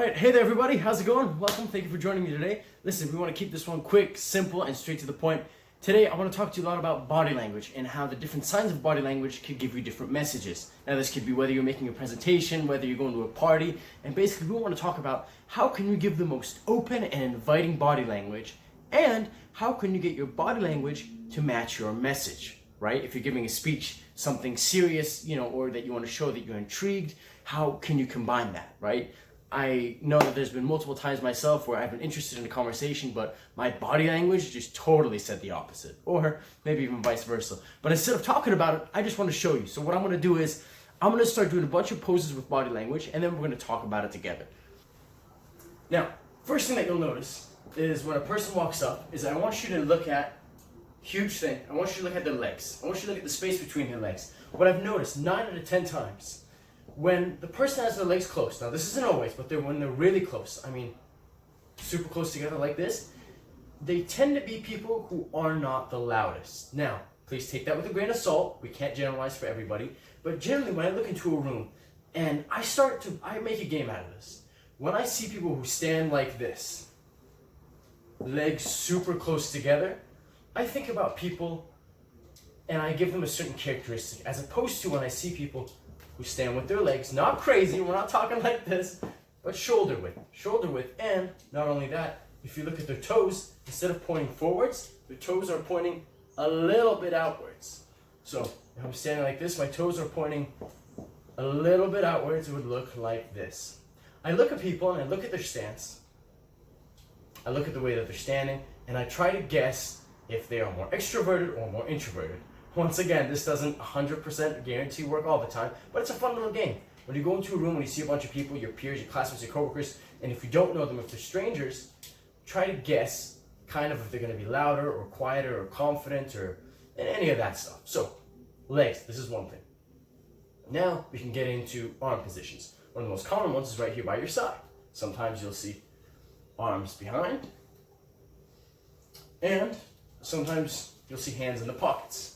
Alright, hey there everybody, how's it going? Welcome, thank you for joining me today. Listen, we want to keep this one quick, simple, and straight to the point. Today I want to talk to you a lot about body language and how the different signs of body language could give you different messages. Now this could be whether you're making a presentation, whether you're going to a party, and basically we want to talk about how can you give the most open and inviting body language, and how can you get your body language to match your message, right? If you're giving a speech, something serious, or that you want to show that you're intrigued, how can you combine that, right? I know that there's been multiple times myself where I've been interested in a conversation, but my body language just totally said the opposite, or maybe even vice versa. But instead of talking about it, I just want to show you. So what I'm going to do is I'm going to start doing a bunch of poses with body language, and then we're going to talk about it together. Now, first thing that you'll notice is when a person walks up is I want you to look at, huge thing, I want you to look at their legs. I want you to look at the space between their legs. What I've noticed 9 out of 10 times, when the person has their legs close, now this isn't always, but when they're really close, I mean super close together like this, they tend to be people who are not the loudest. Now, please take that with a grain of salt. We can't generalize for everybody, but generally when I look into a room and I make a game out of this. When I see people who stand like this, legs super close together, I think about people and I give them a certain characteristic, as opposed to when I see people who stand with their legs, not crazy, we're not talking like this, but shoulder width, and not only that, if you look at their toes, instead of pointing forwards, their toes are pointing a little bit outwards. So if I'm standing like this, my toes are pointing a little bit outwards, it would look like this. I look at people and I look at their stance, I look at the way that they're standing, and I try to guess if they are more extroverted or more introverted. Once again, this doesn't 100% guarantee work all the time, but it's a fun little game. When you go into a room, when you see a bunch of people, your peers, your classmates, your coworkers, and if you don't know them, if they're strangers, try to guess kind of if they're going to be louder or quieter or confident or any of that stuff. So, legs, this is one thing. Now, we can get into arm positions. One of the most common ones is right here by your side. Sometimes you'll see arms behind, and sometimes you'll see hands in the pockets.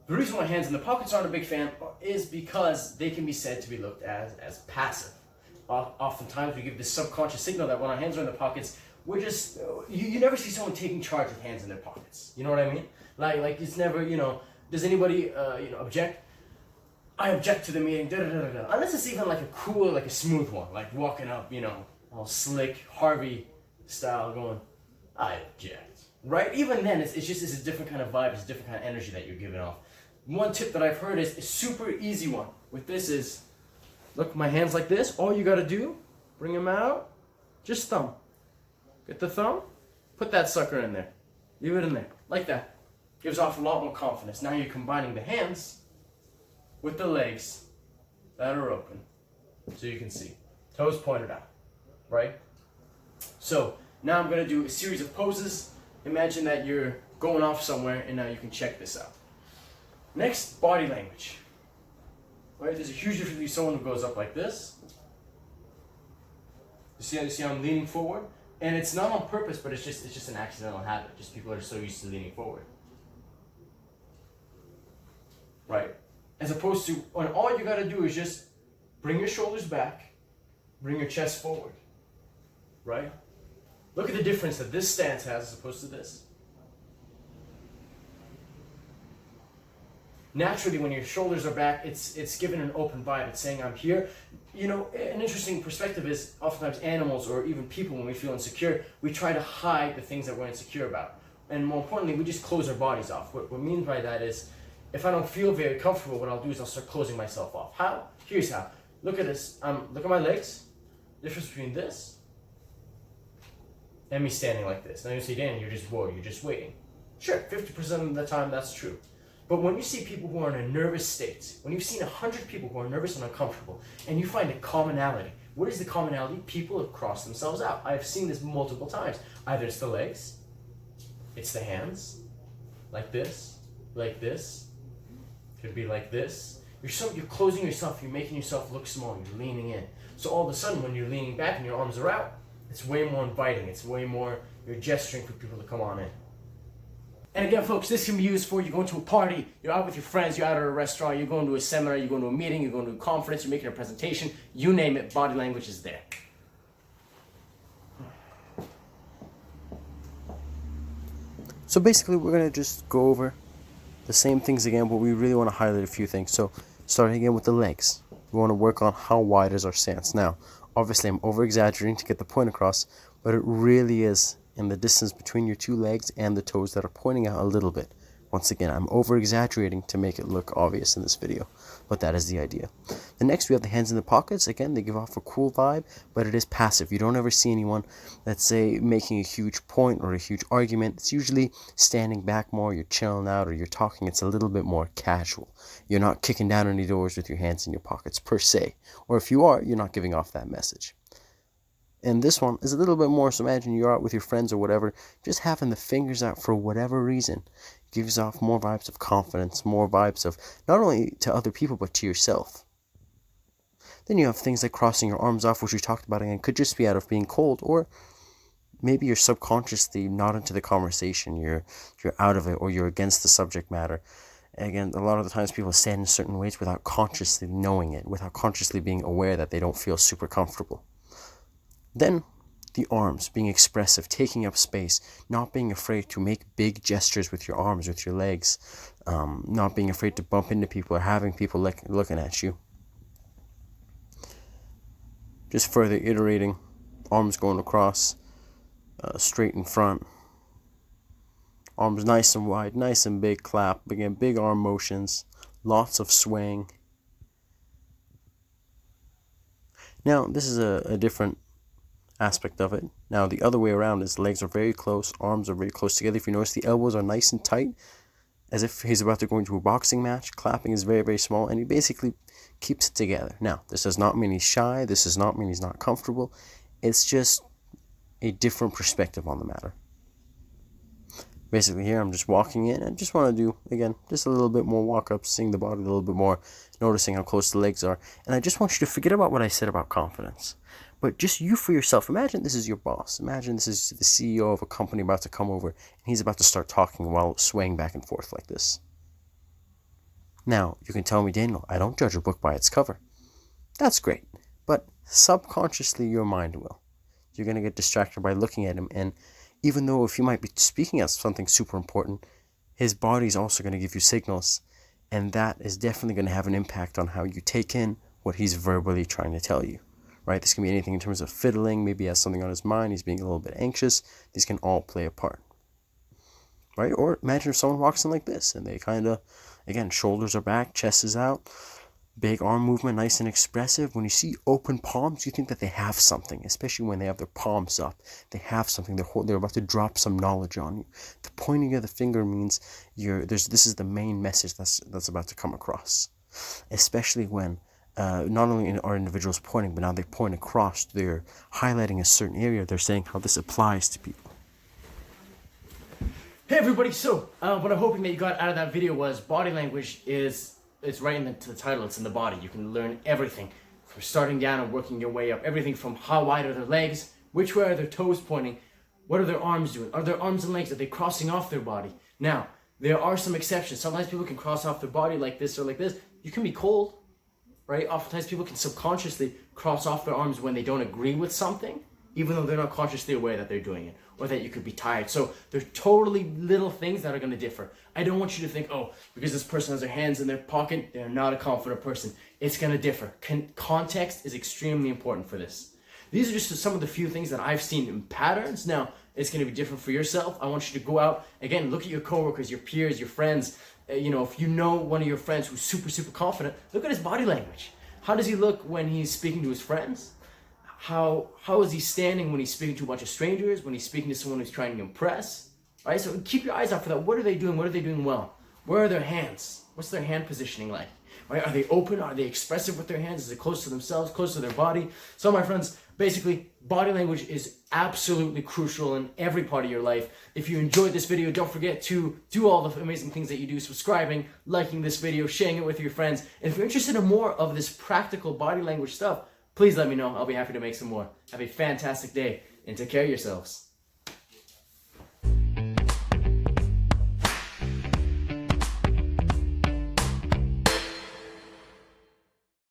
The reason why hands in the pockets aren't a big fan is because they can be said to be looked at as passive. Oftentimes we give this subconscious signal that when our hands are in the pockets, we're just, you never see someone taking charge with hands in their pockets. You know what I mean? Like it's never, does anybody, object? I object to the meeting, da-da-da-da-da. Unless it's even like a cool, like a smooth one, like walking up, all slick, Harvey style going, I object. Right? Even then, it's a different kind of vibe, it's a different kind of energy that you're giving off. One tip that I've heard is a super easy one with this is, look, my hands like this, all you gotta do, bring them out, just thumb. Get the thumb, put that sucker in there. Leave it in there, like that. Gives off a lot more confidence. Now you're combining the hands with the legs that are open, so you can see. Toes pointed out, right? So, now I'm gonna do a series of poses. Imagine that you're going off somewhere and now you can check this out. Next, body language. Right, there's a huge difference between someone who goes up like this. You see how I'm leaning forward? And it's not on purpose, but it's just an accidental habit. Just people are so used to leaning forward. Right? As opposed to when all you gotta do is just bring your shoulders back, bring your chest forward. Right? Look at the difference that this stance has as opposed to this. Naturally, when your shoulders are back, it's given an open vibe. It's saying, I'm here. An interesting perspective is oftentimes animals or even people, when we feel insecure, we try to hide the things that we're insecure about. And more importantly, we just close our bodies off. What we mean by that is, if I don't feel very comfortable, what I'll do is I'll start closing myself off. How? Here's how. Look at this. Look at my legs. Difference between this and me standing like this. Now you say, Dan, you're just waiting. Sure, 50% of the time that's true. But when you see people who are in a nervous state, when you've seen 100 people who are nervous and uncomfortable, and you find a commonality, what is the commonality? People have crossed themselves out. I've seen this multiple times. Either it's the legs, it's the hands, like this, could be like this. You're closing yourself, you're making yourself look small, you're leaning in. So all of a sudden, when you're leaning back and your arms are out, it's way more inviting, it's way more, you're gesturing for people to come on in. And again, folks, this can be used for you going to a party, you're out with your friends, you're out at a restaurant, you're going to a seminar, you're going to a meeting, you're going to a conference, you're making a presentation, you name it, body language is there. So basically, we're going to just go over the same things again, but we really want to highlight a few things. So starting again with the legs, we want to work on how wide is our stance. Now, obviously I'm over exaggerating to get the point across, but it really is in the distance between your two legs and the toes that are pointing out a little bit. Once again, I'm over exaggerating to make it look obvious in this video, but that is the idea. The next, we have the hands in the pockets. Again, they give off a cool vibe, but it is passive. You don't ever see anyone, let's say, making a huge point or a huge argument. It's usually standing back more, you're chilling out, or you're talking. It's a little bit more casual. You're not kicking down any doors with your hands in your pockets per se, or if you are, you're not giving off that message. And this one is a little bit more, so imagine you're out with your friends or whatever, just having the fingers out for whatever reason gives off more vibes of confidence, more vibes of not only to other people but to yourself. Then you have things like crossing your arms off, which we talked about again, could just be out of being cold, or maybe you're subconsciously not into the conversation, you're out of it, or you're against the subject matter. Again, a lot of the times people stand in certain ways without consciously knowing it, without consciously being aware that they don't feel super comfortable. Then the arms, being expressive, taking up space, not being afraid to make big gestures with your arms, with your legs, not being afraid to bump into people or having people looking at you. Just further iterating, arms going across, straight in front, arms nice and wide, nice and big, clap, again, big arm motions, lots of swaying. Now, this is a different aspect of it. Now the other way around is legs are very close, arms are very close together. If you notice, the elbows are nice and tight, as if he's about to go into a boxing match. Clapping is very, very small, and he basically keeps it together. Now, this does not mean he's shy, this does not mean he's not comfortable. It's just a different perspective on the matter. Basically here I'm just walking in and just want to do, again, just a little bit more walk up, seeing the body a little bit more, noticing how close the legs are. And I just want you to forget about what I said about confidence, but just you for yourself. Imagine this is your boss. Imagine this is the CEO of a company about to come over, and he's about to start talking while swaying back and forth like this. Now, you can tell me, Daniel, I don't judge a book by its cover. That's great, but subconsciously your mind will. You're going to get distracted by looking at him, and even though if you might be speaking as something super important, his body's also going to give you signals, and that is definitely going to have an impact on how you take in what he's verbally trying to tell you, right? This can be anything in terms of fiddling, maybe he has something on his mind, he's being a little bit anxious. These can all play a part, right? Or imagine if someone walks in like this, and they kind of, again, shoulders are back, chest is out, big arm movement, nice and expressive. When you see open palms, you think that they have something, especially when they have their palms up. They have something. They're about to drop some knowledge on you. The pointing of the finger means this is the main message that's about to come across. Especially when not only are individuals pointing, but now they point across. They're highlighting a certain area. They're saying how this applies to people. Hey everybody, so what I'm hoping that you got out of that video was body language it's right in the title, it's in the body. You can learn everything from starting down and working your way up. Everything from how wide are their legs, which way are their toes pointing, what are their arms doing, are their arms and legs, are they crossing off their body? Now, there are some exceptions. Sometimes people can cross off their body like this or like this. You can be cold, right? Oftentimes people can subconsciously cross off their arms when they don't agree with something, even though they're not consciously aware that they're doing it, or that you could be tired. So they're totally little things that are going to differ. I don't want you to think, oh, because this person has their hands in their pocket, they're not a confident person. It's going to differ. Context is extremely important for this. These are just some of the few things that I've seen in patterns. Now, it's going to be different for yourself. I want you to go out, again, look at your coworkers, your peers, your friends. If you know one of your friends who's super, super confident, look at his body language. How does he look when he's speaking to his friends? How is he standing when he's speaking to a bunch of strangers, when he's speaking to someone who's trying to impress, right? So keep your eyes out for that. What are they doing? What are they doing well? Where are their hands? What's their hand positioning like? Right? Are they open? Are they expressive with their hands? Is it close to themselves, close to their body? So my friends, basically, body language is absolutely crucial in every part of your life. If you enjoyed this video, don't forget to do all the amazing things that you do, subscribing, liking this video, sharing it with your friends. And if you're interested in more of this practical body language stuff, please let me know. I'll be happy to make some more. Have a fantastic day and take care of yourselves.